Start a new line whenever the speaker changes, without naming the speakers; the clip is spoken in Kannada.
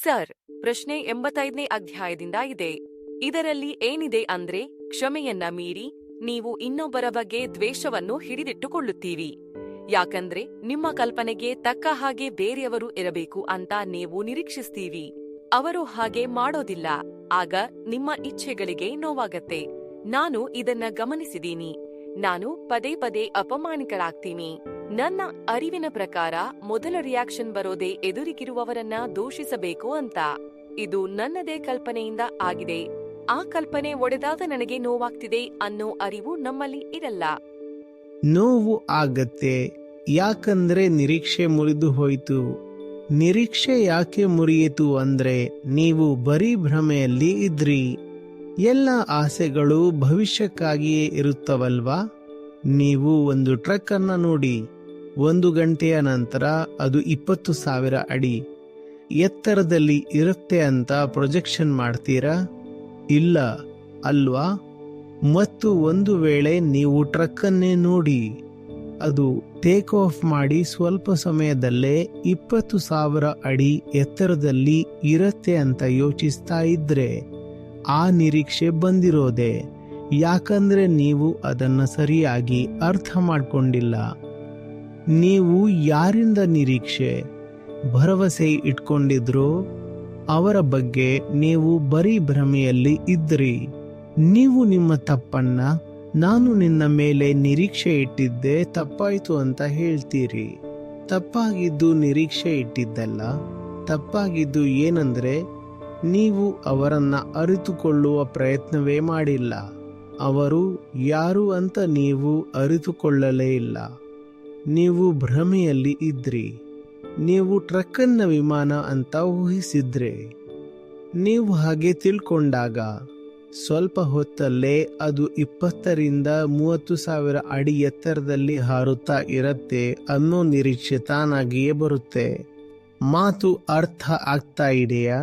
ಸರ್, ಪ್ರಶ್ನೆ 85ನೇ ಅಧ್ಯಾಯದಿಂದ ಇದೆ. ಇದರಲ್ಲಿ ಏನಿದೆ ಅಂದ್ರೆ, ಕ್ಷಮೆಯನ್ನ ಮೀರಿ ನೀವು ಇನ್ನೊಬ್ಬರ ಬಗ್ಗೆ ದ್ವೇಷವನ್ನು ಹಿಡಿದಿಟ್ಟುಕೊಳ್ಳುತ್ತೀರಿ. ಯಾಕಂದ್ರೆ ನಿಮ್ಮ ಕಲ್ಪನೆಗೆ ತಕ್ಕ ಹಾಗೆ ಬೇರೆಯವರು ಇರಬೇಕು ಅಂತ ನೀವು ನಿರೀಕ್ಷಿಸ್ತೀರಿ. ಅವರು ಹಾಗೆ ಮಾಡೋದಿಲ್ಲ. ಆಗ ನಿಮ್ಮ ಇಚ್ಛೆಗಳಿಗೆ ನೋವಾಗತ್ತೆ. ನಾನು ಇದನ್ನ ಗಮನಿಸಿದೀನಿ. ನಾನು ಪದೇ ಪದೇ ಅಪಮಾನಿತಳಾಗ್ತೀನಿ. ನನ್ನ ಅರಿವಿನ ಪ್ರಕಾರ ಮೊದಲ ರಿಯಾಕ್ಷನ್ ಬರೋದೇ ಎದುರಿಗಿರುವವರನ್ನ ದೂಷಿಸಬೇಕು ಅಂತ. ಇದು ನನ್ನದೇ ಕಲ್ಪನೆಯಿಂದ ಆಗಿದೆ. ಆ ಕಲ್ಪನೆ ಒಡೆದಾಗ ನನಗೆ ನೋವಾಗ್ತಿದೆ ಅನ್ನೋ ಅರಿವು ನಮ್ಮಲ್ಲಿ ಇರಲ್ಲ.
ನೋವು ಆಗತ್ತೆ, ಯಾಕಂದ್ರೆ ನಿರೀಕ್ಷೆ ಮುರಿದು ಹೋಯ್ತು. ನಿರೀಕ್ಷೆ ಯಾಕೆ ಮುರಿಯಿತು ಅಂದ್ರೆ, ನೀವು ಬರೀ ಭ್ರಮೆಯಲ್ಲಿ ಇದ್ರಿ. ಎಲ್ಲ ಆಸೆಗಳು ಭವಿಷ್ಯಕ್ಕಾಗಿಯೇ ಇರುತ್ತವಲ್ವಾ? ನೀವು ಒಂದು ಟ್ರಕ್ ಅನ್ನ ನೋಡಿ, 1 ಗಂಟೆಯ ನಂತರ ಅದು 20,000 ಅಡಿ ಎತ್ತರದಲ್ಲಿ ಇರುತ್ತೆ ಅಂತ ಪ್ರೊಜೆಕ್ಷನ್ ಮಾಡ್ತೀರಾ? ಇಲ್ಲ ಅಲ್ವಾ? ಮತ್ತು ಒಂದು ವೇಳೆ ನೀವು ಟ್ರಕ್ ಅನ್ನೇ ನೋಡಿ, ಅದು ಟೇಕ್ ಆಫ್ ಮಾಡಿ ಸ್ವಲ್ಪ ಸಮಯದಲ್ಲೇ 20,000 ಅಡಿ ಎತ್ತರದಲ್ಲಿ ಇರುತ್ತೆ ಅಂತ ಯೋಚಿಸ್ತಾ ಇದ್ರೆ, ಆ ನಿರೀಕ್ಷೆ ಬಂದಿರೋದೆ ಯಾಕಂದ್ರೆ ನೀವು ಅದನ್ನ ಸರಿಯಾಗಿ ಅರ್ಥ ಮಾಡ್ಕೊಂಡಿಲ್ಲ. ನೀವು ಯಾರಿಂದ ನಿರೀಕ್ಷೆ ಭರವಸೆ ಇಟ್ಕೊಂಡಿದ್ರೋ ಅವರ ಬಗ್ಗೆ ನೀವು ಬರೀ ಭ್ರಮೆಯಲ್ಲಿ ಇದ್ರಿ. ನೀವು ನಿಮ್ಮ ತಪ್ಪನ್ನ ನಾನು ನಿನ್ನ ಮೇಲೆ ನಿರೀಕ್ಷೆ ಇಟ್ಟಿದ್ದೆ ತಪ್ಪಾಯ್ತು ಅಂತ ಹೇಳ್ತೀರಿ. ತಪ್ಪಾಗಿದ್ದು ನಿರೀಕ್ಷೆ ಇಟ್ಟಿದ್ದಲ್ಲ. ತಪ್ಪಾಗಿದ್ದು ಏನಂದ್ರೆ, ನೀವು ಅವರನ್ನ ಅರಿತುಕೊಳ್ಳುವ ಪ್ರಯತ್ನವೇ ಮಾಡಿಲ್ಲ. ಅವರು ಯಾರು ಅಂತ ನೀವು ಅರಿತುಕೊಳ್ಳಲೇ ಇಲ್ಲ. ನೀವು ಭ್ರಮೆಯಲ್ಲಿ ಇದ್ರಿ. ನೀವು ಟ್ರಕ್ಕನ್ನ ವಿಮಾನ ಅಂತ ಊಹಿಸಿದ್ರೆ. ನೀವು ಹಾಗೆ ತಿಳ್ಕೊಂಡಾಗ ಸ್ವಲ್ಪ ಹೊತ್ತಲ್ಲೇ ಅದು 20ರಿಂದ 30,000 ಅಡಿ ಎತ್ತರದಲ್ಲಿ ಹಾರುತ್ತಾ ಇರತ್ತೆ ಅನ್ನೋ ನಿರೀಕ್ಷೆ ತಾನಾಗಿಯೇ ಬರುತ್ತೆ. ಮಾತು ಅರ್ಥ ಆಗ್ತಾ ಇದೆಯಾ?